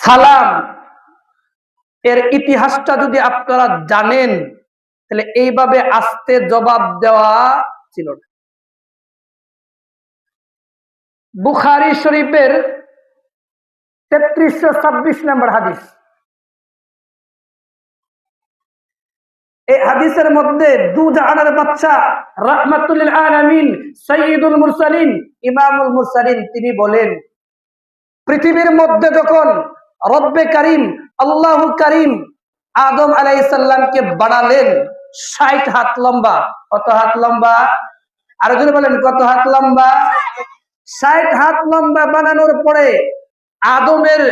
সালাম এর ইতিহাসটা যদি আপনারা জানেন তাহলে এইভাবে আস্তে জবাব দেওয়া ছিল না। বুখারী শরীফের 3326 নম্বর হাদিস। এই হাদিসের মধ্যে দু জাহানের বাদশা রাহমাতুল লিল আলামিন সাইয়্যিদুল মুরসালিন ইমামুল মুরসালিন তিনি বলেন, পৃথিবীর মধ্যে যখন রব্বে কারীম আল্লাহু কারীম আদম আলাইহিস সালামকে বানালেন 60 হাত লম্বা। কত হাত লম্বা? আরো জোরে বলেন, কত হাত লম্বা? 60 হাত লম্বা বানানোর পরে আদমের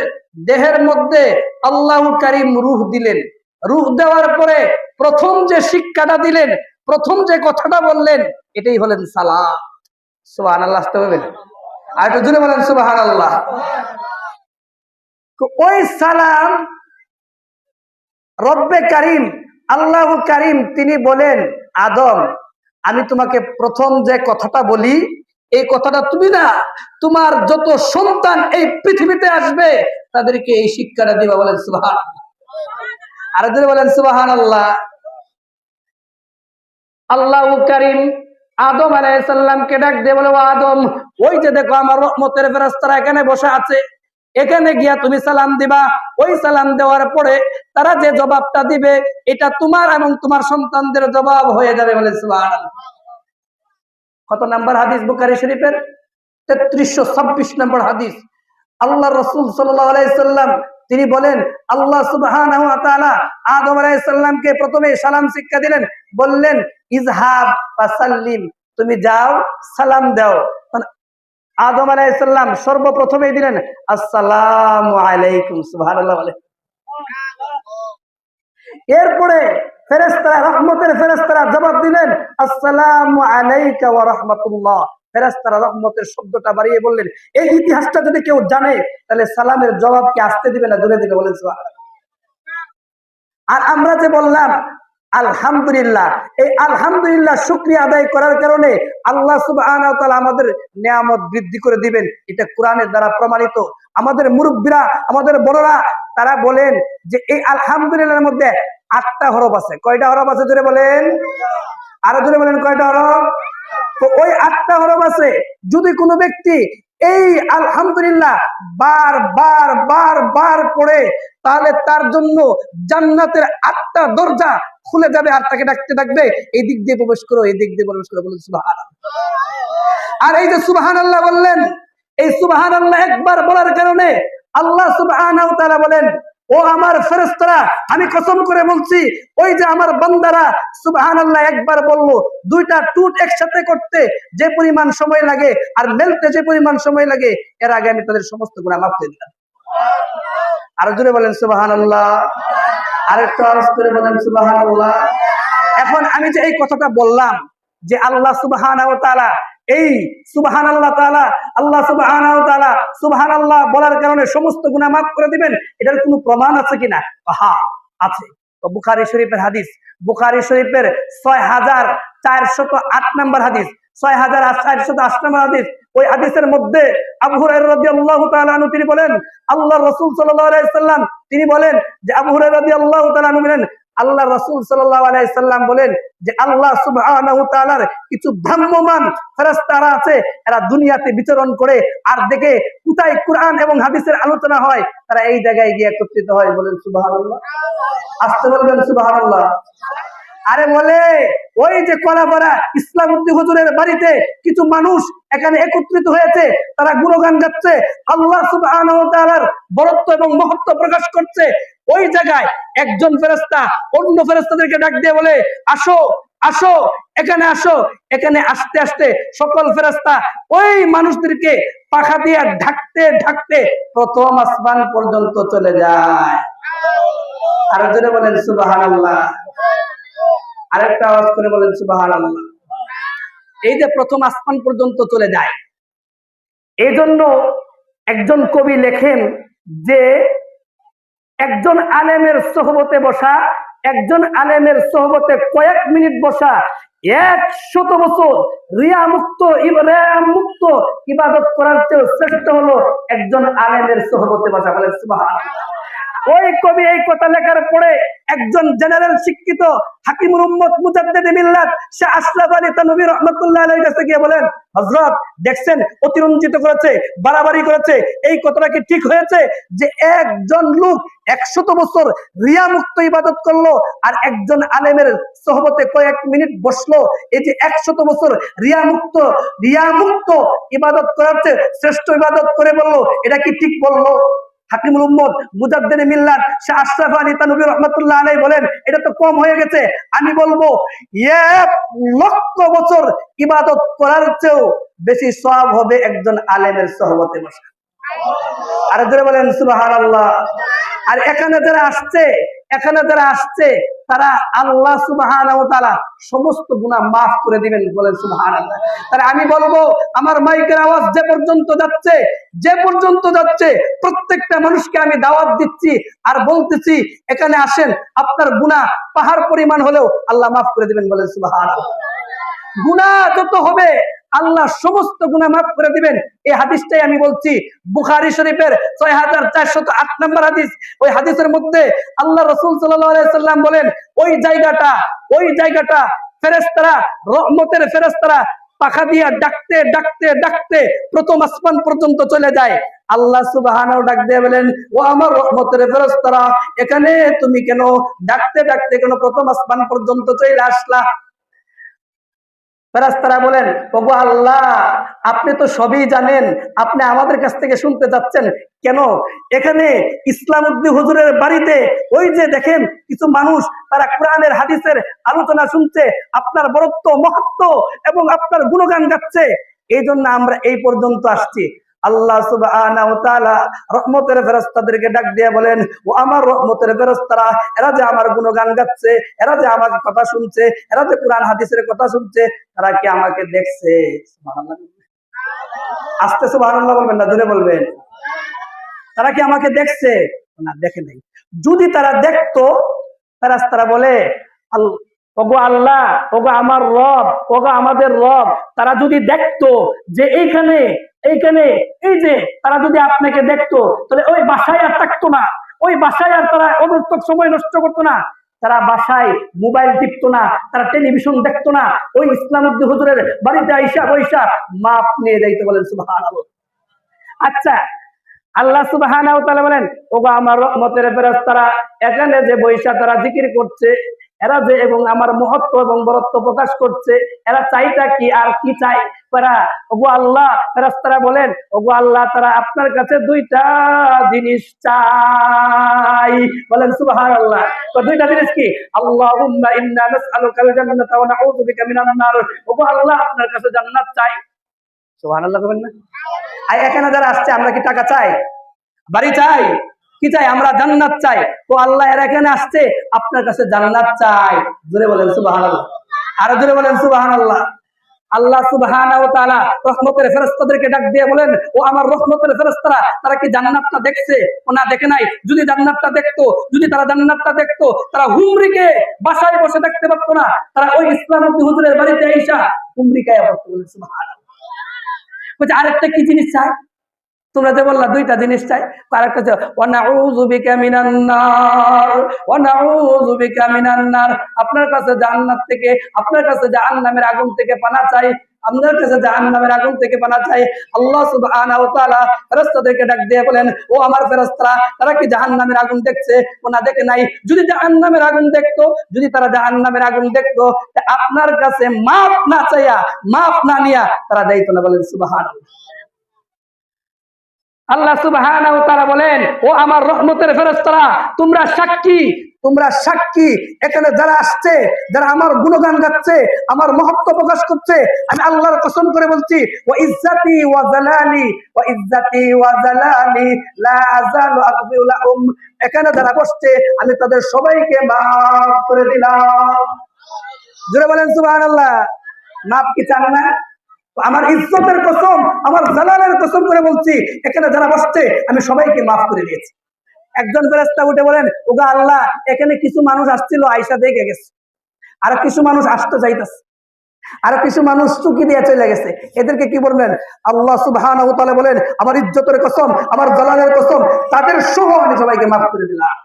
দেহের মধ্যে আল্লাহু কারীম রূহ দিলেন। রূহ দেওয়ার পরে প্রথম যে শিক্ষাটা দিলেন, প্রথম যে কথাটা বললেন, এটাই হলেন সালাম। সুবহানাল্লাহ। আসতে হবে আর একটু জোরে বলেন সুবহানাল্লাহ। ওই সালাম রব্বে কারীম আল্লাহু কারীম তিনি বলেন, আদম আমি তোমাকে প্রথম যে কথাটা বলি এই কথাটা তুমি না, তোমার যত সন্তান এই পৃথিবীতে আসবে তাদেরকে এই শিক্ষাটা দিবা। বলেন সুবহানাল্লাহ। আর যদি বলেন সুবহানাল্লাহ। আল্লাহু কারীম আদম আলাইহিস সালামকে ডাক দিয়ে বলে, ও আদম, ওই যে দেখো আমার রহমতের ফেরেশতারা এখানে বসে আছে, এখানে গিয়া তুমি সালাম দিবা। ওই সালাম দেওয়ার পরে তারা যে জবাবটা দিবে এটা তোমার এবং তোমার সন্তানদের জবাব হয়ে যাবে। বলে সুবহানাল্লাহ। কত নাম্বার হাদিস? বুখারী শরীফের 3326 নম্বর হাদিস। আল্লাহ রাসূল সাল্লাল্লাহু আলাইহি সাল্লাম তিনি বলেন, আল্লাহ সুবহানাহু ওয়া তাআলা আদম আলাইহিস সালামকে প্রথমে সালাম শিক্ষা দিলেন, বললেন ইযহাব ফাসাল্লিম, তুমি যাও সালাম দাও। আদম আলাইহিস সালাম সর্বপ্রথমেই দিলেন আসসালামু আলাইকুম। সুবহানাল্লাহ। এরপরে ফেরেশতারা, রহমতের ফেরেশতারা জবাব দিলেন আসসালামু আলাইকা ওয়া রাহমাতুল্লাহ। ফেরেশতারা রহমতের শব্দটা বাড়িয়ে বললেন, এই ইতিহাসটা যদি কেউ জানে তাহলে সালামের জবাব কি আসতে দিবে না জোরে দিবে? বলেন সুবহানাল্লাহ। আর আমরা যে বললাম আলহামদুলিল্লাহ, এই আলহামদুলিল্লাহ শুকরিয়া আদায় করার কারণে আল্লাহ সুবহানাহু ওয়া তাআলা আমাদের নিয়ামত বৃদ্ধি করে দিবেন, এটা কোরআনের দ্বারা প্রমাণিত। আমাদের মুরব্বিরা, আমাদের বড়রা তারা বলেন যে এই আলহামদুলিল্লাহর মধ্যে 8টা হরফ আছে। কয়টা হরফ আছে জোরে বলেন? আরো জোরে বলেন, কয়টা হরফ? তো ওই 8টা হরফ আছে। যদি কোনো ব্যক্তি এই আলহামদুলিল্লাহ বার বার বার বার পড়ে তাহলে তার জন্য জান্নাতের 8টা দরজা খুলে যাবে আর তাকে ডাকতে থাকবে, এই দিক দিয়ে প্রবেশ করো, এই দিক দিয়ে প্রবেশ করো। বলুন সুবহানাল্লাহ। আর এই যে সুবহানাল্লাহ বললেন, এই সুবহানাল্লাহ একবার বলার কারণে আল্লাহ সুবহানাহু ওয়া তাআলা বলেন, ও আমার ফেরেশতারা আমি কসম করে বলছি, ওই যে আমার বান্দারা সুবহানাল্লাহ একবার বললো, 2টা টুট একসাথে করতে যে পরিমাণ সময় লাগে আর মেলতে যে পরিমাণ সময় লাগে, এর আগে আমি তাদের সমস্ত গুনাহ মাফ করে দিলাম। আর জোরে বলেন সুবহানাল্লাহ। আরেকটু আওয়াজ করে বলেন সুবহানাল্লাহ। এখন আমি যে এই কথাটা বললাম যে আল্লাহ সুবহানাহু ওয়া তাআলা এই সুবহানাল্লাহ তাআলা, আল্লাহ সুবহানাহু ওয়া তাআলা সুবহানাল্লাহ বলার কারণে সমস্ত গুনাহ maaf করে দিবেন, এটার কোনো প্রমাণ আছে কিনা? হ্যাঁ আছে। তো বুখারী শরীফের হাদিস, বুখারী শরীফের 6408 নম্বর হাদিস, 6408 নম্বর হাদিস। ওই হাদিসের মধ্যে আবু হুরায়রা রাদিয়াল্লাহু তাআলা আনহু তিনি বলেন, আল্লাহর রাসূল সাল্লাল্লাহু আলাইহি সাল্লাম তিনি বলেন যে আবু হুরায়রা রাদিয়াল্লাহু তাআলা আনহু বলেন, আল্লাহ রাসূল সাল্লাল্লাহু আলাইহি সাল্লাম বলেন যে আল্লাহ সুবহানাহু ওয়া তাআলার কিছু ভ্রাম্যমান ফেরেশতারা আছে, এরা দুনিয়াতে বিচরণ করে আর দেখে কোথায় কোরআন এবং হাদিসের আলোচনা হয়, তারা এই জায়গায় গিয়ে একত্রিত হয়। বলেন সুবহানাল্লাহ। আসতে বলবেন সুবহানাল্লাহ। আরে বলে ওই যে কলাপাড়া ইসলামউদ্দিন হুজুরের বাড়িতে কিছু মানুষ এখানে একত্রিত হয়েছে, তারা গুণগান গাচ্ছে, আল্লাহ সুবহানাহু ওয়া তাআলার বরত্ব এবং মহত্ব প্রকাশ করছে। ওই জায়গায় একজন ফেরেশতা অন্য ফেরেশতাদেরকে ডাক দিয়ে বলে, আসো আসো এখানে আসো। এখানে আসতে আসতে সকল ফেরেশতা ওই মানুষদেরকে পাখা দিয়ে ঢাকতে ঢাকতে প্রথম আসমান পর্যন্ত চলে যায়। আর জোরে বলেন সুবহানাল্লাহ। আরেকটা আওয়াজ করে বলেন সুবহানাল্লাহ। এই যে প্রথম আসমান পর্যন্ত চলে যায়, এই জন্য একজন কবি লেখেন যে একজন আলেমের সোহবতে বসা, একজন আলেমের সোহবতে কয়েক মিনিট বসা 100 বছর রিয়া মুক্ত ইবাদত করার চেয়ে শ্রেষ্ঠ হলো একজন আলেমের সোহবতে বসা। বলেন সুবহানাল্লাহ। ওই কবি এই কথা লেখার পরে একজন জেনারেল শিক্ষিত হাকিমুল উম্মত মুজাদ্দিদ মিল্লাত সে আশরাফ আলী তানভী রাহমাতুল্লাহ আলাইহির কাছে গিয়ে বলেন, হযরত দেখছেন অতিরঞ্জিত করেছে, বাড়াবাড়ি করেছে, এই কথাটা কি ঠিক হয়েছে যে একজন লোক 100 বছর রিয়া মুক্ত ইবাদত করলো আর একজন আলেমের সোহবতে কয়েক মিনিট বসলো, এই যে 100 বছর রিয়া মুক্ত ইবাদত করার চেয়ে শ্রেষ্ঠ ইবাদত করে বললো, এটা কি ঠিক বললো? হাকিমুল উম্মত মুজাদ্দিদ মিল্লাত শাহ আশরাফ আলী তানভী রাহমাতুল্লাহ আলাইহি বলেন, এটা তো কম হয়ে গেছে। আমি বলবো 1,00,000 বছর ইবাদত করার চেয়েও বেশি সওয়াব হবে একজন আলেমের সোহবতে বসা। আর জোরে বলেন সুবহানাল্লাহ। আর এখানে যারা আসছে তারা আল্লাহ সুবহানাহু ওয়া তাআলা সমস্ত গুনাহ মাফ করে দিবেন, বলেন সুবহানাল্লাহ। তাহলে আমি বলবো আমার মাইকের আওয়াজ যে পর্যন্ত যাচ্ছে প্রত্যেকটা মানুষকে আমি দাওয়াত দিচ্ছি আর বলতেছি, এখানে আসেন, আপনার গুনাহ পাহাড় পরিমাণ হলেও আল্লাহ মাফ করে দিবেন, বলেন সুবহানাল্লাহ। গুনাহ যত হবে আল্লাহ সমস্ত গুনাহ মাফ করে দিবেন। এই হাদিসটাই আমি বলছি বুখারী শরীফের 6408 নম্বর হাদিস। ওই হাদিসের মধ্যে আল্লাহ রাসূল সাল্লাল্লাহু আলাইহি সাল্লাম বলেন, ওই জায়গাটা ফেরেশতারা, রহমতের ফেরেশতারা পাখা দিয়া ডাকতে ডাকতে ডাকতে প্রথম আসমান পর্যন্ত চলে যায়। আল্লাহ সুবহানাহু ডাক দিয়ে বলেন, ও আমার রহমতের ফেরেশতারা, এখানে তুমি কেন ডাকতে ডাকতে কেন প্রথম আসমান পর্যন্ত চলে আসলা? ফেরেশতারা বলেন, ওগো আল্লাহ, আপনি তো সবই জানেন, আপনি আমাদের কাছ থেকে শুনতে যাচ্ছেন কেন? এখানে ইসলামউদ্দিন হুজুরের বাড়িতে ওই যে দেখেন কিছু মানুষ তারা কোরআনের হাদিসের আলোচনা শুনছে, আপনার বরত্ব মহত্ব এবং আপনার গুণগান গাচ্ছে, এই জন্য আমরা এই পর্যন্ত আসছি। আল্লাহ সুবহানাহু ওয়া তাআলা রহমতের ফেরেশতাদেরকে ডাক দিয়ে বলেন, ও আমার রহমতের ফেরেশতারা, এরা যে আমার গুণগান গাচ্ছে, এরা যে আমার কথা শুনছে, এরা যে কোরআন হাদিসের কথা শুনছে, তারা কি আমাকে দেখছে? সুবহানাল্লাহ। আস্তে সুবহানাল্লাহ বলবেন না, জোরে বলবেন। তারা কি আমাকে দেখছে? না, দেখে নাই। যদি তারা দেখতো, ফেরেশতারা বলে, ওগো আল্লাহ, ওগো আমার রব, ওগো আমাদের রব, তারা যদি দেখতো যে এইখানে এই যে তারা যদি আপনাকে দেখতো, তাহলে ওই বাসায় আর থাকতো না, ওই বাসায় আর তারা অনর্থক সময় নষ্ট করতো না, তারা বাসায় মোবাইল টিপতো না, তারা টেলিভিশন দেখতো না, ওই ইসলামউদ্দিন হুজুরের বাড়িতে আইসা বৈশা মাপ নিয়ে যাইতে, বলেন সুবহানাল্লাহ। আচ্ছা, আল্লাহ সুবহানাহু ওয়া তাআলা বলেন, ওগো আমার রহমতের ফেরেশতারা, এখানে যে বৈশা তারা জিকির করছে, এরা যে এবং আমার মহত্ব এবং বরত্ব প্রকাশ করছে, এরা চাইটা কি আর কি চাই? ওগো আল্লাহ, ফেরেশতারা বলেন, ওগো আল্লাহ, তারা আপনার কাছে দুইটা জিনিস চাই, বলেন সুবহানাল্লাহ। তো দুইটা জিনিস কি? আল্লাহুম্মা ইন্না নাসআলুকাল জান্নাতা ওয়া নাউযু বিকা মিনান নার। ওগো আল্লাহ, আপনার কাছে জান্নাত চাই। সুবহানাল্লাহ বলেন না? আর এখানে যারা আসছে, আমরা কি টাকা চাই, বাড়ি চাই, কি চাই? আমরা জান্নাত চাই। তো আল্লাহ এর এখানে আসছে, আপনার কাছে জান্নাত চাই, জোরে বলেন সুবহানাল্লাহ। আরো জোরে বলেন সুবহানাল্লাহ। আল্লাহ সুবহানাহু ওয়া তাআলা রহমতের ফেরেশতাদেরকে ডাক দিয়ে বলেন, ও আমার রহমতের ফেরেশতারা, তারা কি জান্নাতটা দেখছে? ও না, দেখে নাই। যদি জান্নাতটা দেখতো, তারা হুমরিকে বাসায় বসে দেখতে পারতো না, তারা ওই ইসলামউদ্দিন হুজুরের বাড়িতে আইসা হুমরি খায়া পড়তো, বলেন সুবহানাল্লাহ। বলছে আরেকটা কি জিনিস চাই? তোমরা যে বললা দুইটা জিনিস চাই, আরেকটা চাই, ওয়া নাউযু বিকা মিনান নার, ওয়া নাউযু বিকা মিনান নার। আপনার কাছে জান্নাত থেকে, আপনার কাছে জাহান্নামের আগুন থেকে পানা চাই, আপনার কাছে জাহান্নামের আগুন থেকে পানা চাই। আল্লাহ সুবহানাহু ওয়া তাআলা ফেরেশতাদেরকে ডাক দিয়ে বলেন, ও আমার ফেরেশতারা, তারা কি জাহান্নামের আগুন দেখছে? ও না, দেখে নাই। যদি জাহান্নামের আগুন দেখতো, আপনার কাছে মাফ না চাইয়া, মাফ না নিয়া তারা যাইতো না, বলেন সুবহানাল্লাহ। আল্লাহ সুবহানাহু ওয়া তাআলা বলেন, ও আমার রহমতের ফেরেশতারা, তোমরা সাক্ষী, এখানে যারা আসছে, যারা আমার গুণগান গাচ্ছে, আমার মহত্ব প্রকাশ করছে, আমি আল্লাহর কসম করে বলছি, ওয়া ইজ্জাতি ওয়া জালালি লা আযালু আগফিরু লাহুম। এখানে যারা বসছে, আমি তাদের সবাইকে মাফ করে দিলাম। জোরে বলেন সুবহানাল্লাহ। মাফ কি চান না? আমার ইজ্জতের কসম, আমার জালালের কসম করে বলছি, এখানে যারা বসছে আমি সবাইকে মাফ করে দিয়েছি। একজন ফেরেশতা উঠে বলেন, ওগো আল্লাহ, এখানে কিছু মানুষ আসছিল, আয়েশা দেখে গেছে, আর কিছু মানুষ আসতে চাইতেছে, আর কিছু মানুষ চুকি দিয়ে চলে গেছে, এদেরকে কি বলবেন? আল্লাহ সুবহানাহু ওয়া তাআলা বলেন, আমার ইজ্জতের কসম, আমার জালালের কসম, তাদের সহ আমি সবাইকে মাফ করে দিলাম।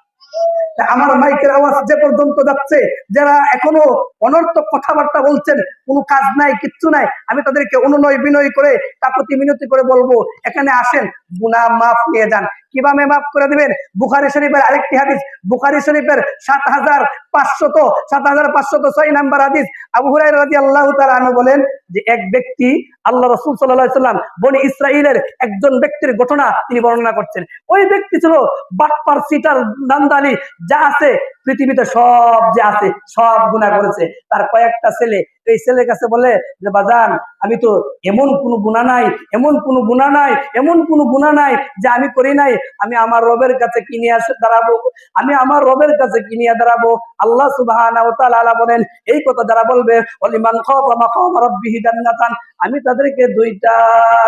আমার মাইকের আওয়াজ যে পর্যন্ত যাচ্ছে, যারা এখনো অনর্থক কথাবার্তা বলছেন, কোনো কাজ নাই, কিচ্ছু নাই, আমি তাদেরকে অনুনয় বিনয় করে, কাকুতি মিনতি করে বলবো, এখানে আসেন, গুনাহ মাফ নিয়ে যান। কিভাবে মাফ করে দিবেন? বুখারী শরীফের আরেকটি হাদিস, বুখারী শরীফের 7506 নাম্বার হাদিস। আবু হুরায়রা রাদিয়াল্লাহু তাআলা আনহু বলেন যে এক ব্যক্তি, আল্লাহ রাসূল সাল্লাল্লাহু আলাইহি সাল্লাম বনি ইসরাইলের একজন ব্যক্তির ঘটনা তিনি বর্ণনা করছেন। ওই ব্যক্তি ছিল বাটপার, সিটার, দান্দালি, যা আছে পৃথিবীতে সব যে আছে সব গুনাহ করেছে। তার কয়েকটা ছেলে এই ছেলের কাছে বলে যে বাজান, আমি তো এমন কোনো গুনাহ নাই, এমন কোনো গুনাহ নাই, এমন কোনো গুনাহ নাই যে আমি করি নাই। আমি আমার রবের কাছে কি নিয়ে দাঁড়াবো? আমি আমার রবের কাছে কি নিয়ে দাঁড়াবো? আল্লাহ সুবহানাহু ওয়া তাআলা বলেন, এই কথা যারা বলবে, ওয়ালিমান খাফা মাকামা রাব্বিহি জান্নাতান, আমি তাদেরকে দুইটা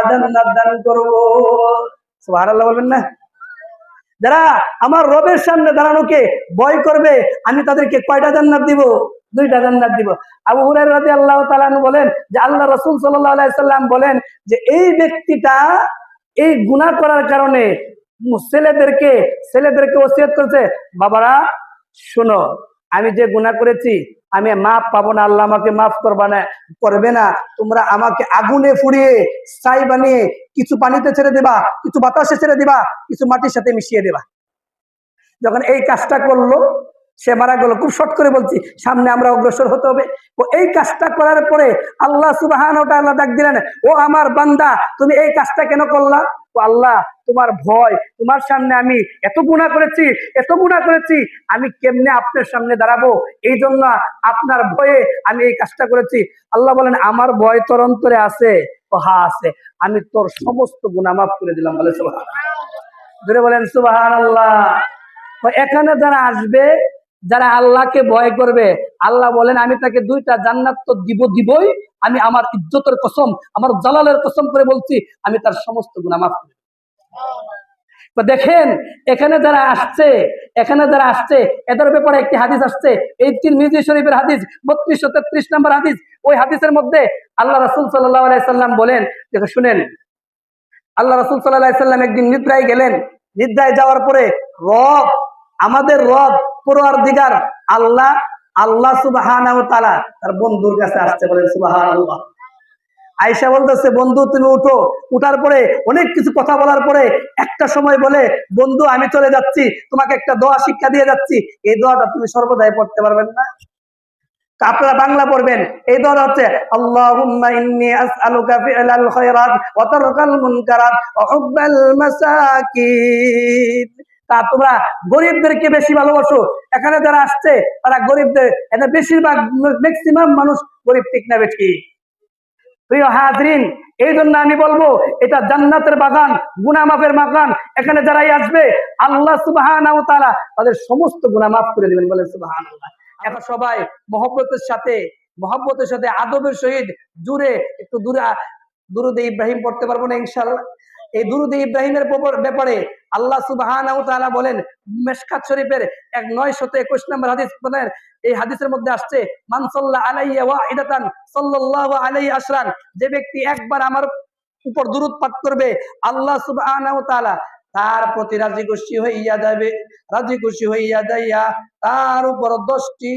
জান্নাত দান করব। সুবহানাল্লাহ বলবেন না? যারা আমার রবের সামনে দাঁড়ানোকে ভয় করবে, আমি তাদেরকে কয়টা জান্নাত দিব? দুইটা জান্নাত দিব। আবু হুরায়রা রাদিয়াল্লাহু তাআলা আনহু বলেন যে আল্লাহ রাসূল সাল্লাল্লাহু আলাইহি সাল্লাম বলেন যে এই ব্যক্তিটা এই গুনাহ করার কারণে ছেলেদেরকে ওসিয়ত করেছে, বাবারা শোনো, আমি যে গুনাহ করেছি আমি মাফ পাবো না, আল্লাহ আমাকে মাফ করবে না। তোমরা আমাকে আগুনে পুড়িয়ে ছাই বানিয়ে কিছু পানিতে ছেড়ে দিবা, কিছু বাতাসে ছেড়ে দিবা, কিছু মাটির সাথে মিশিয়ে দেবা। যখন এই কাজটা করলো, সে মারা গেল। খুব শর্ট করে বলছি, সামনে আমরা অগ্রসর হতে হবে। ও এই কাজটা করার পরে আল্লাহ সুবহানাহু ওয়া তাআলা ডাক দিলেন, ও আমার বান্দা, তুমি এই কাজটা কেন করলা? তো আল্লাহ, তোমার ভয়, তোমার সামনে আমি এত গুনাহ করেছি, আমি কেমনে আপনার সামনে দাঁড়াবো, এই জন্য আপনার ভয়ে আমি এই কাজটা করেছি। আল্লাহ বলেন, আমার ভয় তোর অন্তরে আছে? তো হ্যাঁ আছে, আমি তোর সমস্ত গুনাহ মাফ করে দিলাম। বলে সুবহানাল্লাহ, ধরে বলেন সুবহানাল্লাহ। এখানে যারা আসবে, যারা আল্লাহকে ভয় করবে, আল্লাহ বলেন আমি তাকে দুইটা জান্নাত তো দিবই, আমি আমার ইজ্জতের কসম, আমার জালালের কসম করে বলছি, আমি তার সমস্ত গুনাহ মাফ করে। তো দেখেন, এখানে যারা আসছে এদের ব্যাপারে একটি হাদিস আসছে, এই তিরমিজি শরীফের হাদিস 3233 নম্বর হাদিস। ওই হাদিসের মধ্যে আল্লাহ রাসূল সাল্লাল্লাহু আলাইহি সাল্লাম বলেন, দেখো শুনেন, আল্লাহ রাসূল সাল্লাল্লাহু আলাইহি সাল্লাম একদিন নিদ্রায় গেলেন। নিদ্রায় যাওয়ার পরে আমাদের রব পরওয়ারদিগার আল্লাহ সুবহানাহু ওয়া তাআলা তার বন্ধুর কাছে আসছে। বলেন সুবহানাল্লাহ। আয়েশা বলতেছে, বন্ধু তুমি উঠো। উঠার পরে অনেক কিছু কথা বলার পরে একটা সময় বলে, বন্ধু আমি চলে যাচ্ছি, তোমাকে একটা দোয়া শিক্ষা দিয়ে যাচ্ছি, এই দোয়াটা তুমি সর্বদাই পড়তে পারবেন না? আপনারা বাংলা পড়বেন। এই দোয়া হচ্ছে, আল্লাহুম্মা ইন্নী আসআলুকা ফি'লাল খায়রাত ওয়া তারকাল মুনকারাত ওয়া হুব্বাল মাসাকিন। তা তোমরা গরিবদেরকে বেশি ভালোবাসো। এখানে যারা আসছে তারা গরিবদের, এটা বেশিরভাগ ম্যাক্সিমাম মানুষ গরিব, ঠিক না বেশি? প্রিয় হাজরিন, এই জন্য আমি বলবো এটা জান্নাতের বাগান, গুনাহ মাফের বাগান। এখানে যারাই আসবে আল্লাহ সুবহানাহু ওয়া তাআলা তাদের সমস্ত গুনাহ মাফ করে দিবেন। বলেন সুবহানাল্লাহ। এখন সবাই মহব্বতের সাথে আদবের সহিত জুড়ে একটু দুরূদে ইব্রাহিম পড়তে পারবো না ইনশাআল্লাহ? এই দুরূদে ইব্রাহিমের ব্যাপারে আল্লাহ সুবহানাহু ওয়া তাআলা বলেন, মিশকাত শরীফের 921 নম্বর হাদিস বলেন, এই হাদিসের মধ্যে আসছে, মান সাল্লা আলাইয়া ওয়াহিদাতান সাল্লাল্লাহু আলাইহি আশরান, যে ব্যক্তি একবার আমার উপর দুরূদ পাঠ করবে, আল্লাহ সুবহানাহু ওয়া তাআলা তার প্রতি রাজি খুশি হইয়া যাইয়া তার উপর 10টি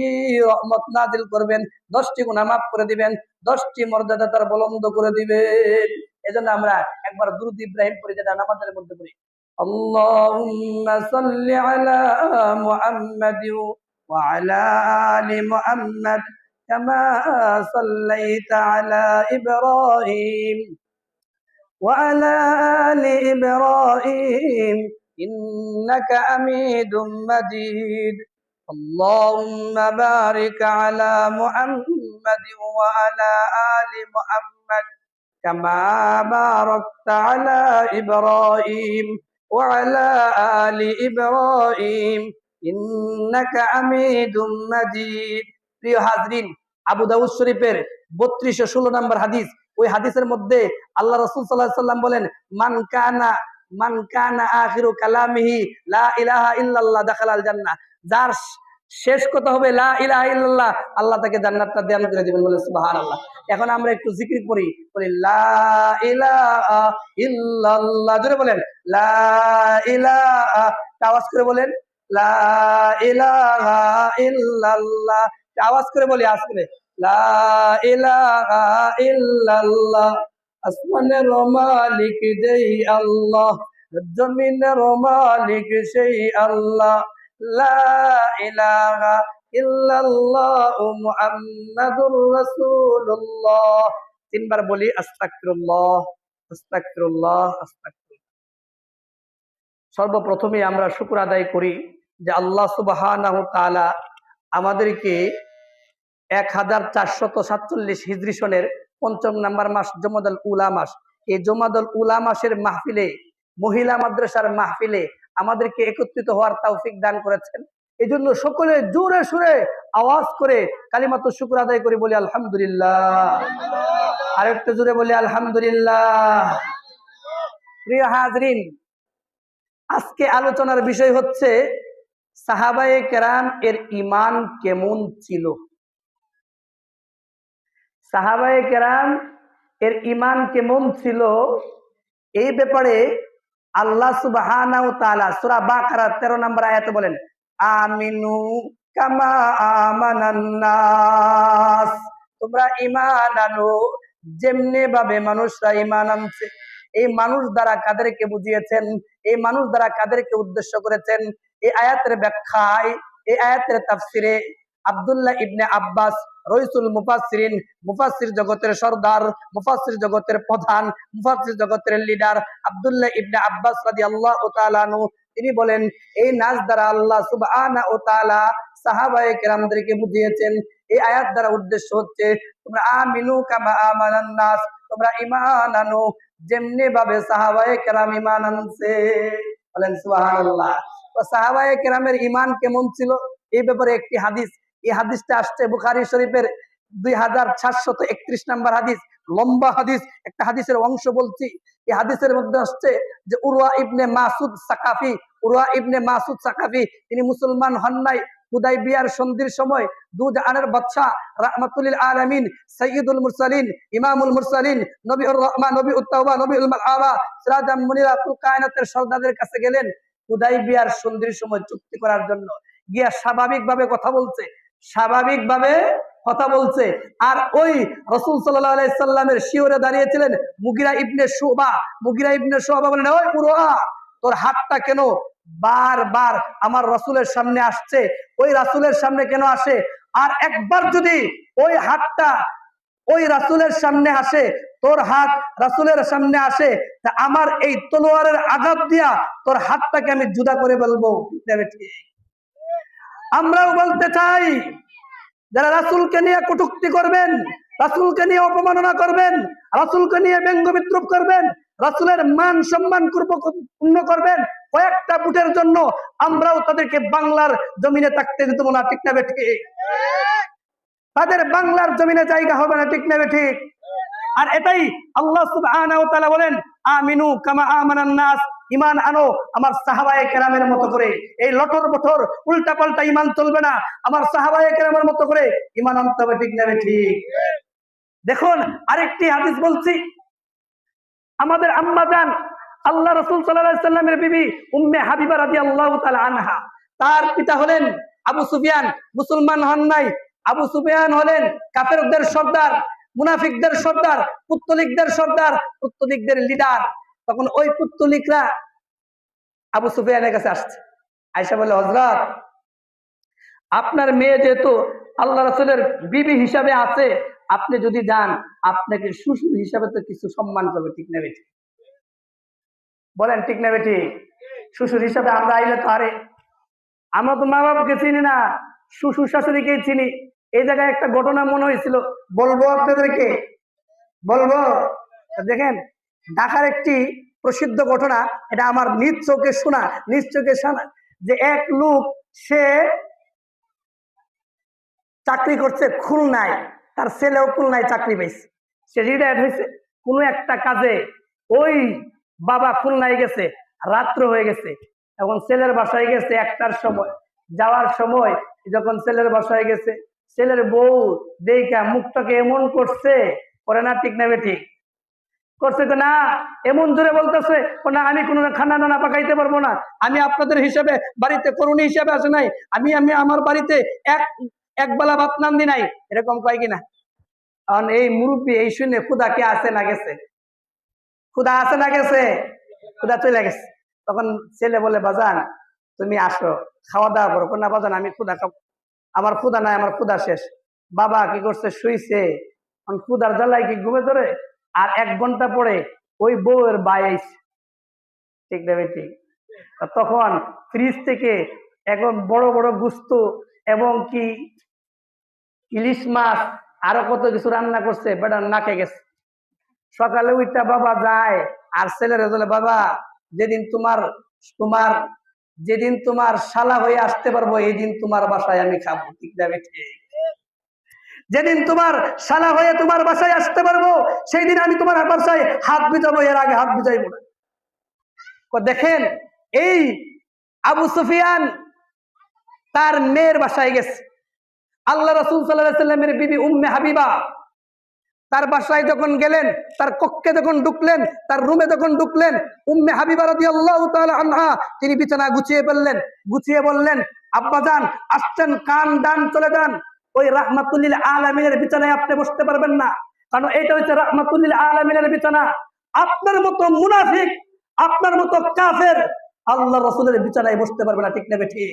রহমত নাযিল করবেন, 10টি গুনাহ মাফ করে দিবেন, 10টি মর্যাদা তার বুলন্দ করে দিবেন। এজন্য আমরা একবার দুরূদ ইব্রাহিম পড়ি, যেটা নামাজের মধ্যে পড়ি, আল্লাহুম্মা সাল্লি আলা মুহাম্মাদি ওয়া আলা আলি মুহাম্মাদ কামা সাল্লাইতা আলা ইব্রাহিম ওয়া আলা আলি ইব্রাহিম ইন্নাকা হামিদুম মাজিদ। আল্লাহুম্মা বারিক আলা মুহাম্মাদ ওয়া আলা আলি মুহাম্মাদ কামা বারাকতা আলা ইব্রাহিম ওয়া আলা আলি ইব্রাহিম ইন্নাকা হামিদুম মাজিদ। প্রিয় হাজরিন, আবু দাউদ শরীফের 3216 নম্বর হাদিস। ওই হাদিসের মধ্যে আল্লাহ রাসূল সাল্লাল্লাহু আলাইহি সাল্লাম বলেন, মান কানা আখিরু কালামিহি লা ইলাহা ইল্লাল্লাহ দাখালাল জান্নাহ। যার শেষ কথা হবে লা ইলাহা ইল্লাল্লাহ, আল্লাহ তাকে জান্নাতটা দান করে দিবেন, বলে সুবহানাল্লাহ। এখন আমরা একটু জিকির করি, বলি লা ইলাহা ইল্লাল্লাহ, জোরে বলেন লা ইলাহা, আওয়াজ করে বলেন লা ইলাহা ইল্লাল্লাহ, আওয়াজ করে বলি আজকে লা ইলাহা ইল্লাল্লাহ। আসমানের মালিক যেই আল্লাহ, জমিনের মালিক সেই আল্লাহ, লা ইলাহা ইল্লাল্লাহ মুহাম্মাদুর রাসূলুল্লাহ। তিনবার বলি আস্তাগফিরুল্লাহ, আস্তাগফিরুল্লাহ, আস্তাগফিরুল্লাহ। সর্বপ্রথমে আমরা শুকর আদায় করি যে আল্লাহ সুবহানাহু তাআলা আমাদেরকে 1447 হিজরি সনের ৫ম নাম্বার মাস জমাদুল উলা মাস, এই জমাদুল উলা মাসের মাহফিলে, মহিলা মাদ্রাসার মাহফিলে আমাদেরকে একত্রিত হওয়ার তৌফিক দান করেছেন। এই জন্য সকলে জোরে সুরে আওয়াজ করে কালিমাতু শুকর আদায় করে বলি আলহামদুলিল্লাহ। আরেকটু জোরে বলি আলহামদুলিল্লাহ। প্রিয় হাজরিন, আজকে আলোচনার বিষয় হচ্ছে সাহাবায়ে কেরাম এর ঈমান কেমন ছিল। সাহাবায়ে কেরাম এর ঈমান কেমন ছিল, এই ব্যাপারে আল্লাহ সুবহানাহু ওয়া তাআলা সূরা বাকারা 13 নম্বর আয়াতে বলেন আমিনু কামা আমানান নাস, তোমরা ঈমান আনো যেমনি ভাবে মানুষরা ঈমান আনছে। এই মানুষ দ্বারা কাদেরকে বুঝিয়েছেন, এই মানুষ দ্বারা কাদেরকে উদ্দেশ্য করেছেন? এই আয়াতের ব্যাখ্যায়, এই আয়াতের তাফসিরে আব্দুল্লাহ ইবনে আব্বাস রইসুল মুফাসসিরিন, মুফাসসির জগতের সরদার, মুফাসসির জগতের প্রধান, মুফাসসির জগতের লিডার আব্দুল্লাহ ইবনে আব্বাস রাদিয়াল্লাহু তাআলা আনহু, তিনি বলেন এই নাস দ্বারা আল্লাহ সুবহানাহু ওয়া তাআলা সাহাবায়ে কেরামদেরকে বুঝিয়েছেন। এই আয়াত দ্বারা উদ্দেশ্য হচ্ছে তোমরা আমিনু কামা আমানান নাস, তোমরা ঈমান আনো যেমনি ভাবে সাহাবায়ে কেরাম ঈমান আনছে। বলেন সুবহানাল্লাহ। তো সাহাবায়ে কেরামের ঈমান কেমন ছিল এই ব্যাপারে একটি হাদিস, এই হাদিসটা আসছে বুখারী শরীফের 2731 নম্বর হাদিস, লম্বা হাদিস, একটা হাদিসের অংশ বলছি। এই হাদিসের মধ্যে আসছে যে উরওয়া ইবনে মাসুদ সাকাফি, উরওয়া ইবনে মাসুদ সাকাফি তিনি মুসলমান হন নাই। হুদাইবিয়ার সন্ধির সময় দুজাহানের বাদশা রাহমাতুল আলামিন সাইয়্যিদুল মুরসালিন ইমামুল মুরসালিন নবীউর রহমান নবীউত তাওবা নবীউল মাআবা সিরাজাম মুনিরা কুল কায়নাতের সরদারদের কাছে গেলেন হুদাইবিয়ার সন্ধির সময় চুক্তি করার জন্য। গিয়া স্বাভাবিকভাবে কথা বলছে, স্বাভাবিকভাবে কথা বলছে। আর ওই রাসূল সাল্লাল্লাহু আলাইহি সাল্লামের শিওরে দাঁড়িয়েছিলেন মুগিরা ইবনে শুবা। মুগিরা ইবনে শুবা বলেন ওই উরওয়া, তোর হাতটা কেন বারবার আমার রাসূলের সামনে আসছে? ওই রাসূলের সামনে কেন আসে? আর একবার যদি ওই হাতটা ওই রাসূলের সামনে আসে, তোর হাত রাসূলের সামনে আসে, তা আমার এই তলোয়ারের আঘাত দিয়া তোর হাতটাকে আমি জুদা করে ফেলবো। আমরাও বলতে চাই, যারা রাসূলকে নিয়ে কটূক্তি করবেন, রাসূলকে নিয়ে অপমাননা করবেন, রাসূলকে নিয়ে ব্যঙ্গ বিদ্রুপ করবেন, রাসূলের মান সম্মান পূর্ণ করবেন, কয়েকটা বুটের জন্য আমরাও তাদেরকে বাংলার জমিনে থাকতে দেব না। ঠিক না বেঠিক? তাদের বাংলার জমিনে জায়গা হবে না। ঠিক না বেঠিক? আর এটাই আল্লাহ সুবহানাহু ওয়া তাআলা বলেন আমিনু কামা আমানান নাস, ঈমান আনো আমার সাহাবায়ে কেরামের মতো করে। এই লটর বটর উল্টা পাল্টা ঈমান চলবে না, আমার সাহাবায়ে কেরামের মতো করে ঈমান আনতে হবে। ঠিক না ঠিক? দেখুন আরেকটি হাদিস বলছি, আমাদের আম্মা জান আল্লাহ রাসূল সাল্লাল্লাহু আলাইহি সাল্লামের বিবি উম্মে হাবিবা রাদিয়াল্লাহু তাআলা আনহা, তার পিতা হলেন আবু সুফিয়ান, মুসলমান হন নাই। আবু সুফিয়ান হলেন কাফেরদের সর্দার, মুনাফিকদের সর্দার, পুত্তলিকদের সর্দার, পুত্তলিকদের লিডার। তখন ওই পুত্তলিকরা আবু সুফিয়ানের কাছে আসছে, আয়েশা বলে হযরত আপনার মেয়ে যেহেতু আল্লাহ রাসূলের বিবি হিসাবে আছে, আপনি যদি যান আপনাকে শ্বশুর হিসাবে তো কিছু সম্মান করবে। ঠিক না বেটি? বলেন ঠিক না বেটি? শ্বশুর হিসাবে আমরা আইলে তো আরে আমরা তো মা বাবাকে চিনি না, শ্বশুর শাশুড়িকেই চিনি। এই জায়গায় একটা ঘটনা মনে হয়েছিল, বলবো আপনাদেরকে? বলবো? দেখেন ঢাকার একটি প্রসিদ্ধ ঘটনা, এটা আমার নিজ চোখে শোনা, নিজ চোখে শোনা, যে এক লোক সে চাকরি করছে খুলনায়, তার ছেলেও খুলনায় চাকরি পেয়েছে, সে রিটায়ার্ড হয়েছে। কোনো একটা কাজে ওই বাবা খুলনায় গেছে, রাত্র হয়ে গেছে, এখন ছেলের বাসায় গেছে 1টার সময়। যাওয়ার সময় যখন ছেলের বাসায় গেছে, ছেলের বউ দেখা মুখটাকে এমন করছে, করে না ঠিক না ঠিক করছে তো না, এমন জোরে বলতেছে না আমি কোনো খানা নানা পাকাইতে পারবো না, আমি আপনাদের হিসেবে বাড়িতে করুণী হিসেবে আসে নাই, আমি আমি আমার বাড়িতে এক এক বেলা ভাত নান্দি নাই, এরকম কয় কিনা? কারণ এই মুরব্বী এই শুনে ক্ষুদা কে আছে না গেছে? ক্ষুদা আছে না গেছে? ক্ষুদা চলে গেছে। তখন ছেলে বলে বাজান তুমি আসো খাওয়া দাওয়া করো, না বাজান আমি ক্ষুদা খাবো, আমার ক্ষুদা নাই, আমার ক্ষুদা শেষ। বাবা কি করছে, শুইছে, ক্ষুদার জ্বালায় কি ঘুমে ধরে, আর 1 ঘন্টা পরে ওই বউয়ের বাই আইছে, ঠিক দেবে ঠিক। তখন ফ্রিজ থেকে এখন বড় বড় গুস্ত এবং কি ইলিশ মাছ আরো কত কিছু রান্না করছে, বেটা নাকে গেছে। সকালে ওইটা বাবা যায় আর ছেলেরা বলে বাবা যেদিন তোমার তোমার যেদিন তোমার শালা হয়ে আসতে পারবো এই দিন তোমার বাসায় আমি খাবো, ঠিক দেবে ঠিক। যেদিন তোমার শালা হয়ে তোমার বাসায় আসতে পারবো সেই দিন আমি তোমার বাসায় হাত বিজাবো, এর আগে হাত বিজাইবো না। দেখেন এই আবু সুফিয়ান তার মেয়ের বাসায় গেছে, আল্লাহ রাসূল সাল্লাল্লাহু আলাইহি ওয়াসাল্লামের বিবি উম্মে হাবিবা তার বাসায় যখন গেলেন, তার কক্ষে যখন ঢুকলেন, তার রুমে যখন ঢুকলেন, উম্মে হাবিবা রাদিয়াল্লাহু তাআলা আনহা তিনি বিছানা গুছিয়ে ফেললেন, গুছিয়ে বললেন আব্বাজান আসছেন, কান ডান চলে যান, ওই রাহমাতুল লিল আলামিনের বিছানায় আপনি বসতে পারবেন না, কারণ এটা হচ্ছে রাহমাতুল লিল আলামিনের বিছানা। আপনার মতো মুনাফিক, আপনার মতো কাফের আল্লাহ রাসূলের বিছানায় বসতে পারবে না, ঠিক না ঠিক?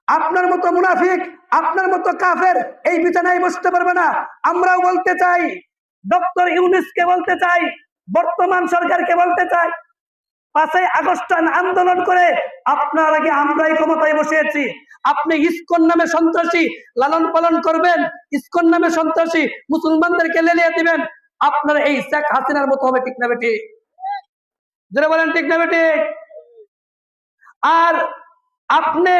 আপনার মতো মুনাফিক, আপনার মতো কাফের এই বিছানায় বসতে পারবে না। আমরাও বলতে চাই, ডক্টর ইউনূসকে বলতে চাই, বর্তমান সরকারকে বলতে চাই, 5ই আগস্ট আন্দোলন করে আপনার আগে আমরাই ক্ষমতায় বসেছি, আপনি ইসকন নামে সন্ত্রাসী লালন পালন করবেন, ইসকন নামে সন্ত্রাসী মুসলমানদেরকে লেলিয়ে দিবেন, আপনার এই শেখ হাসিনার মতো হবে, ঠিক না বেটি? যারা বলেন ঠিক না বেটি? আর আপনি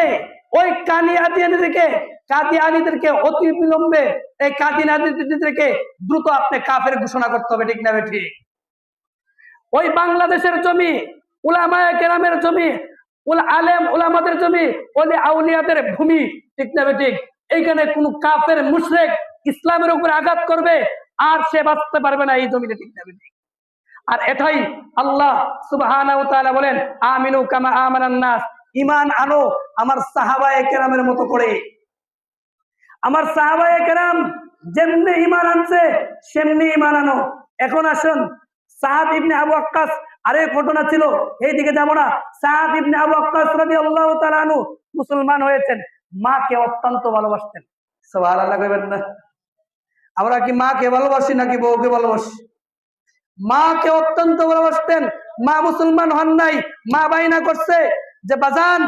ওই কাদিয়ানীদেরকে অতি বিলম্বে এই কাদিয়ানীদেরকে দ্রুত আপনি কাফের ঘোষণা করতে হবে, ঠিক না ঠিক? ওই বাংলাদেশের জমি, উলামায়ে কেরামের জমি, আলেম উলামাদের জমি, ওলি আউলিয়াদের ভূমি, ঠিক না ঠিক? এইখানে কোন কাফের মুশরিক ইসলামের উপর আঘাত করবে আর সে বাঁচতে পারবে না এই জমিতে, ঠিক না ঠিক? আর এটাই আল্লাহ সুবহানাহু ওয়া তাআলা বলেন আমিনু কামা আমানান নাস, ঈমান আনো আমার সাহাবায়ে কেরামের মতো করে। আমার সাহাবায়ে কেরাম যেমনি ঈমান আনছে সেমনি ঈমান আনো। এখন আসুন সাদ ইবনে আবু ওয়াক্কাস, আরেক ঘটনা ছিল, এইদিকে যাব না। সাদ ইবনে আবু ওয়াক্কাস রাদিয়াল্লাহু তাআলা আনহু মুসলমান হয়েছেন, মাকে অত্যন্ত ভালোবাসতেন। সুবহানাল্লাহ কইবেন না? আমরা কি মাকে ভালোবাসি নাকি বউকে ভালোবাসি? মাকে অত্যন্ত ভালোবাসতেন। মা মুসলমান হন নাই, মা বাইনা করছে যে বাজান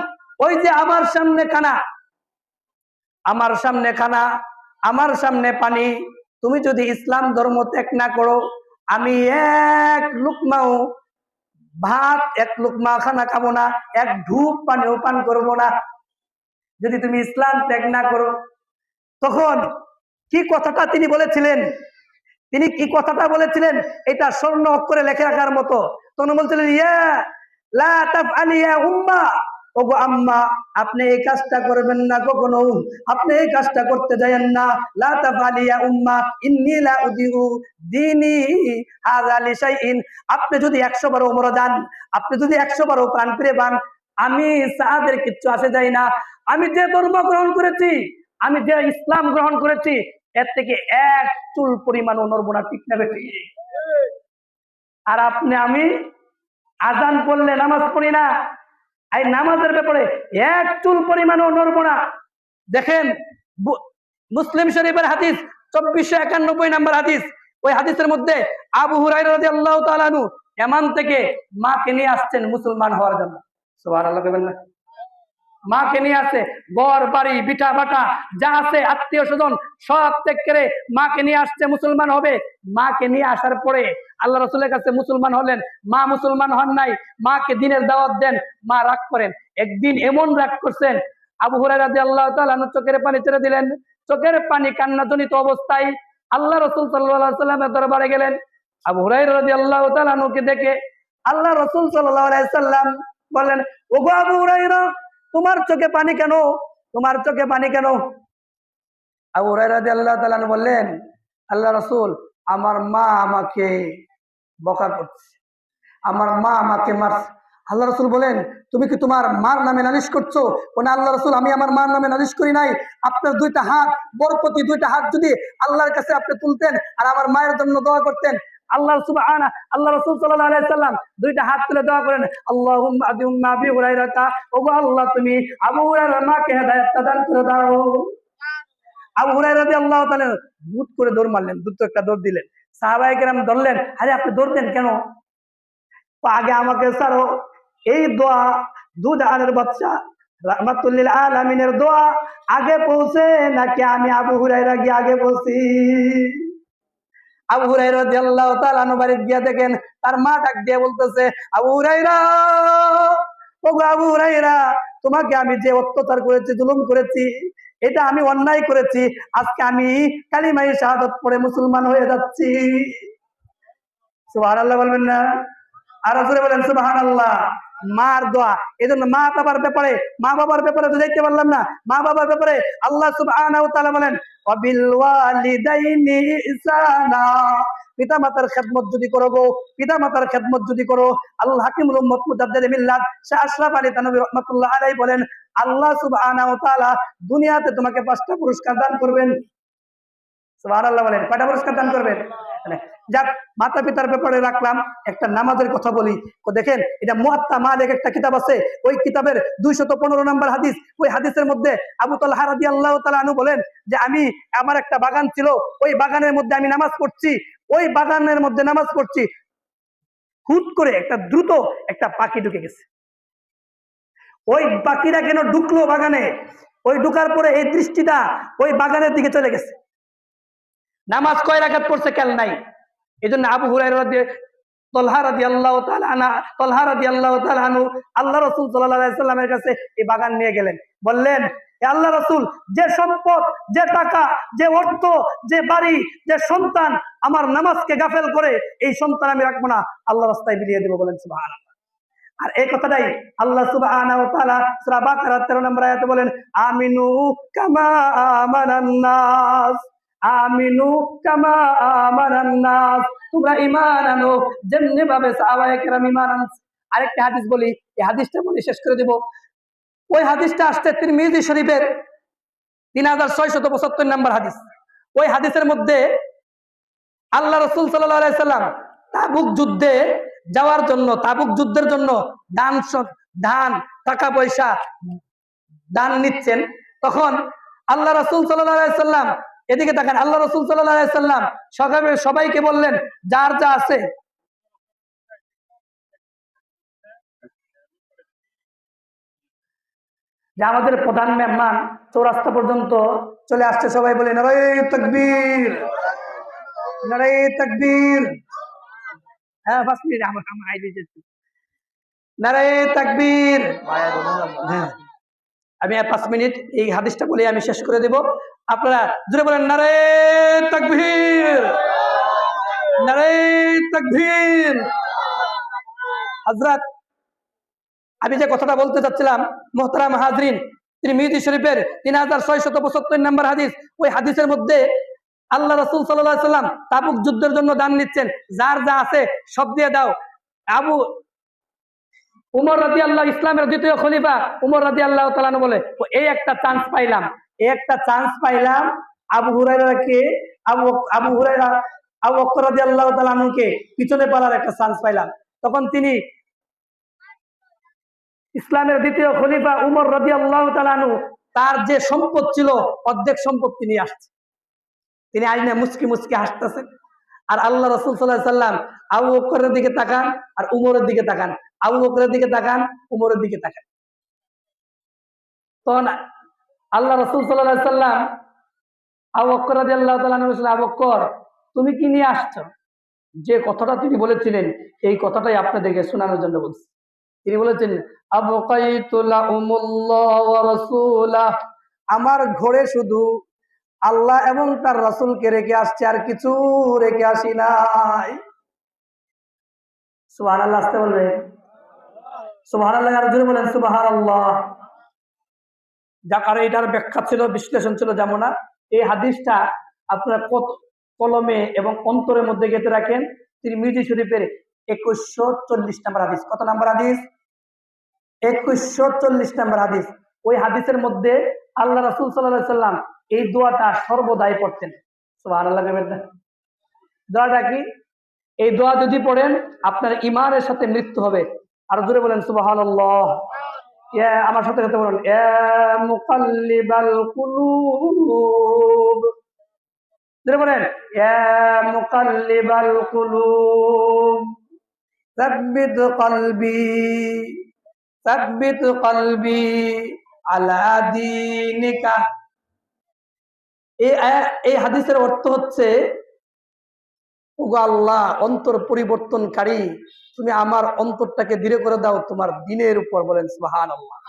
ওই যে আমার সামনে খানা, আমার সামনে খানা, আমার সামনে পানি, তুমি যদি ইসলাম ধর্ম ত্যাগ না করো আমি এক লুকমাও ভাত, এক লুকমা খানা খাবো না, এক ঢুক পানিও পান করবো না, যদি তুমি ইসলাম ত্যাগ না করো। তখন কি কথাটা তিনি বলেছিলেন, তিনি কি কথাটা বলেছিলেন এটা স্বর্ণ অক্ষরে লেখে রাখার মতো। তখন বলছিলেন ইয়া লা তাফআলি ইয়া উম্মা, ওগো আম্মা আপনি এই কাজটা করবেন না কখনো, আপনি এই কাজটা করতে যায়েন না। লা তাফআলি ইয়া উম্মা ইন্নী লা উদিউ দীনি হাযা লিশাইইন, আপনি যদি 100 বার ওমরা যান, আপনি যদি 100 বার প্রাণ ফিরে পান, আমি সাহাদের কিচ্ছু আসে যায় না। আমি যে ধর্ম গ্রহণ করেছি, আমি যে ইসলাম গ্রহণ করেছি, এর থেকে এক চুল পরিমাণ নড়বো না, ঠিক না বেটি? আর আপনি আমি আজান পড়লে নামাজ পড়ি না, এই নামাজের ব্যাপারে এক চুল পরিমাণও নড়বো না। দেখেন মুসলিম শরীফের হাদিস 2491 নম্বর হাদিস, ওই হাদিসের মধ্যে আবু হুরায়রা রাদিয়াল্লাহু তাআলা আনহু ইয়ামান থেকে মাকে নিয়ে আসছেন মুসলমান হওয়ার জন্য। সুবহানাল্লাহ কইবেন না? মাকে নিয়ে আসে, ঘর বাড়ি বিটা বাটা যা আছে আত্মীয় স্বজন সব ত্যাগ করে মাকে নিয়ে আসছে মুসলমান হবে। মাকে নিয়ে আসার পরে আল্লাহ রাসূলের কাছে মুসলমান হলেন, মা মুসলমান হন নাই, মাকে দিনের দাওয়াত দেন, মা রাগ করেন। একদিন এমন রাগ করছেন আবু হুরায়রা রাদিয়াল্লাহু তাআলা আনহু চোখের পানি ছেড়ে দিলেন, চোখের পানি কান্নাজনিত অবস্থায় আল্লাহ রাসূল সাল্লাল্লাহু আলাইহি ওয়াসাল্লামের দরবারে গেলেন। আবু হুরায়রা রাদিয়াল্লাহু তাআলা আনহুকে দেখে আল্লাহ রাসূল সাল্লাল্লাহু আলাইহি সাল্লাম বললেন, ওগো আবু হুরায়রা, তোমার চোখে পানি কেন? তোমার চোখে পানি কেন? আবু হুরায়রা রাদিয়াল্লাহু তাআলা আনহু বললেন, আল্লাহ রাসূল, আমার মা আমাকে বকা করছে, আমার মা আমাকে মারছে। আল্লাহ রসুল বলেন, তুমি কি তোমার মার নামে নালিশ করছো? না আল্লাহ রসুল, আমি আমার মার নামে নালিশ করি নাই। আপনার দুইটা হাত, বরকতি দুইটা হাত যদি আল্লাহর কাছে আপনি তুলতেন আর আমার মায়ের জন্য দোয়া করতেন, আল্লাহ রাসূল সাল্লাল্লাহু আলাইহি সাল্লাম দুইটা হাত তুলে দোয়া করেন, আল্লাহুম্মা আদিউম্মা আবি হুরায়রাতা, ওগো আল্লাহ তুমি আবু হুরায়রার মাকে হেদায়েত দান করে দাও। আবু হুরায়রা রাদিয়াল্লাহু তাআলা ভূত করে দৌড় মারলেন, দ্রুত একটা দৌড় দিলেন। সাহাবায়ে কেরাম ধরলেন, আরে আপনি দৌড় দেন কেন? আগে আমাকে ছাড়ো। এই দোয়া দুজাহানের বাদশা রাহমাতুল লিল আলামিনের দোয়া আগে পৌঁছে নাকি আমি আবু হুরায়রা গিয়ে আগে পৌঁছি? আবু হুরায়রা রাদিয়াল্লাহু তাআলা আনহু বাড়ি গিয়া দেখেন তার মা ডাক দিয়ে বলতেছে, আবু হুরায়রা, ওগো আবু হুরায়রা, তোমাকে আমি যে অত্যাচার করেছি, জুলুম করেছি, এটা আমি অন্যায় করেছি, আজকে আমি কালিমায়ে শাহাদাত পড়ে মুসলমান হয়ে যাচ্ছি। সুবহানাল্লাহ বলবেন না? আর জোরে বলেন সুবহানাল্লাহ। মার দোয়া, এজন্য মা বাবার ব্যাপারে, মা বাবার ব্যাপারে তো দেখতে পারলাম না, মা বাবার ব্যাপারে আল্লাহ সুবহানাহু ওয়া তাআলা বলেন, ওয়াবিল ওয়ালিদাইনি ইহসানা, পিতা মাতার খেদমত যদি করো গো, পিতা মাতার খেদমত যদি করো। আল্লাহ হাকিমুল উম্মত মুজাদ্দিদে মিল্লাত শাহ আশরাফ আলী থানভী রাহমাতুল্লাহ আলাইহি বলেন, আল্লাহ সুবহানাহু ওয়া তাআলা দুনিয়াতে তোমাকে 5টা পুরস্কার দান করবেন। সুবহানাল্লাহ বলেন, কয়টা পুরস্কার দান করবেন? যাক, মাতা পিতার ব্যাপারে রাখলাম, একটা নামাজের কথা বলি। তো দেখেন, এটা মুয়াত্তা মালিক একটা কিতাব আছে, ওই কিতাবের 215 নম্বর হাদিস। ওই হাদিসের মধ্যে আবু তালহা রাদিয়াল্লাহু তাআলা আনহু বলেন যে আমি, আমার একটা বাগান ছিল, ওই বাগানের মধ্যে আমি নামাজ পড়ছি, ওই বাগানের মধ্যে নামাজ পড়ছি, হুট করে একটা দ্রুত একটা পাখি ঢুকে গেছে। ওই পাখিরা কেন ঢুকলো বাগানে? ওই ঢুকার পরে এই দৃষ্টিটা ওই বাগানের দিকে চলে গেছে। নামাজ কয় রাকাত পড়ছে খেয়াল নাই। এই জন্য আবু হুরায়রা তালহা রাদিয়াল্লাহু তাআলা আনহু আল্লাহ রাসূল সাল্লাল্লাহু আলাইহি সাল্লামের কাছে এই বাগান নিয়ে গেলেন, বললেন, হে আল্লাহ রাসূল, যে সম্পদ, যে টাকা, যে অর্থ, যে বাড়ি, যে সন্তান আমার নামাজকে গাফেল করে, এই সন্তান আমি রাখবো না, আল্লাহ রাস্তায় বিলিয়ে দেবো। বলেন সুবহানাল্লাহ। আর এই কথাটাই আল্লাহ সুবহানাহু ওয়া তাআলা সূরা বাকারা 13 নম্বর আয়াতে বলেন, আমিনু কামা আমানান নাস, আমিনু কামা আমানান নাস, তোমরা ঈমান আনো যেমনি ভাবে সাহাবায়ে কেরাম ঈমান আনছে। আরেকটা হাদিস বলি, এই হাদিসটা বলে শেষ করে দেব। ওই হাদিসটা আসছে তিরমিজি শরীফের 3675 নম্বর হাদিস। ওই হাদিসের মধ্যে আল্লাহ রাসূল সাল্লাল্লাহু আলাইহি সাল্লাম তাবুক যুদ্ধে যাওয়ার জন্য, তাবুক যুদ্ধের জন্য ধান টাকা পয়সা দান নিচ্ছেন। তখন আল্লাহ রাসূল সাল্লাল্লাহু আলাইহি সাল্লাম এদিকে তাকান, আল্লাহ রাসূল সাল্লাল্লাহু আলাইহি সাল্লাম সবাইকে বললেন, যার যা আছে, যে আমাদের প্রধান মেহমান চৌরাস্তা পর্যন্ত চলে আসছে, সবাই বলে নারায়ে তাকবীর, নারায়ে তাকবীর। হ্যাঁ, 5 মিনিট আমার আইডি দিচ্ছি, নারায়ে তাকবীর। হ্যাঁ, আমি 5 মিনিট এই হাদিসটা বলে আমি শেষ করে দেব। আপনারা জোরে বলেন নারায়ে তাকবীর, নারায়ে তাকবীর। হযরত, আমি যে কথাটা বলতে চাচ্ছিলাম, মুহতারাম হাজরিন, তিরমিজি শরীফের 3675 নম্বর হাদিস। ওই হাদিসের মধ্যে আল্লাহ রাসূল সাল্লাল্লাহু আলাইহি সাল্লাম তাবুক যুদ্ধের জন্য দান নিচ্ছেন, যার যা আছে সব দিয়ে দাও। উমর রাদিয়াল্লাহু, ইসলামের দ্বিতীয় খলিফা উমর রাদিয়াল্লাহু তাআলা আনহু বলে, এই একটা চান্স পাইলাম, এই একটা চান্স পাইলাম, আবু হুরায়রাকে, আবু হুরায়রা আবু বকর রাদিয়াল্লাহু তাআলা আনহুকে পিছনে পালার একটা চান্স পাইলাম। তখন তিনি, ইসলামের দ্বিতীয় খলিফা উমর রাদিয়াল্লাহু তাআলা আনহু, তার যে সম্পদ ছিল অর্ধেক সম্পদ তিনি আসছে, তিনি আইনে মুচকি মুচকি হাসতেছেন। আর আল্লাহ রাসূল সাল্লাল্লাহু আলাইহি সাল্লাম আবু বকরের দিকে তাকান আর উমরের দিকে তাকান, আবু বকরের দিকে তাকান, উমরের দিকে তাকান। তখন আল্লাহ রাসূল সাল্লাল্লাহু আলাইহি সাল্লাম আবু বকর রাদিয়াল্লাহু তাআলা আনহু বলেন, আবু বকর, তুমি কি নিয়ে আসছো? যে কথাটা তিনি বলেছিলেন, এই কথাটাই আপনাদেরকে শোনানোর জন্য বলছি। তিনি বলেছেন, আবকাইতু লাহুমুল্লাহ ওয়া রাসূলাহ, আমার ঘরে শুধু আল্লাহ এবং তার রাসূলকে রেখে আসছে, আর কিছু রেখে আসি নাই। সুবহানাল্লাহ আসতে বলবে। সুবহানাল্লাহ আর জোরে বলেন সুবহানাল্লাহ। আর এটার ব্যাখ্যা ছিল, বিশ্লেষণ ছিল যেমন না, এই হাদিসটা আপনার কত কলমে এবং অন্তরের মধ্যে গেঁথে রাখেন। তিরমিজি শরীফের 2140 নম্বর হাদিস। কত নম্বর হাদিস? 2140 নম্বর হাদিস। ওই হাদিসের মধ্যে আল্লাহ রাসূল সাল্লাল্লাহু আলাইহি সাল্লাম এই দোয়াটা সর্বদাই পড়তেন। সুবহানাল্লাহ। দোয়াটা কি? এই দোয়া যদি পড়েন আপনার ইমানের সাথে মৃত্যু হবে। আর জোরে বলেন সুবহানাল্লাহ। আমার সাথে সাথে বলুন, ইয়া মুকাল্লিবাল কুলুব। জোরে বলেন, ইয়া মুকাল্লিবাল কুলুব সাব্বিত কলবি, সাব্বিত কলবি আলা দীনিকা। এই হাদিসের অর্থ হচ্ছে, ওগো আল্লাহ অন্তর পরিবর্তনকারী, তুমি আমার অন্তরটাকে দৃঢ় করে দাও তোমার দ্বীনের উপর। বলেন সুবহানাল্লাহ,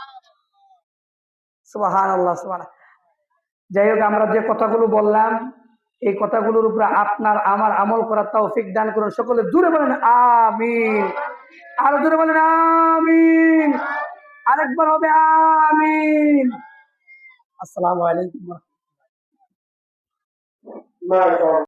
সুবহানাল্লাহ, সুবহানাল্লাহ। যাই হোক, আমরা যে কথাগুলো বললাম এই কথাগুলোর উপরে আপনার আমার আমল করার তৌফিক দান করুন। সকলে জোরে বলেন আমিন। আরো জোরে বলেন আমিন। আরেকবার হবে আমিন। আসসালামু আলাইকুম।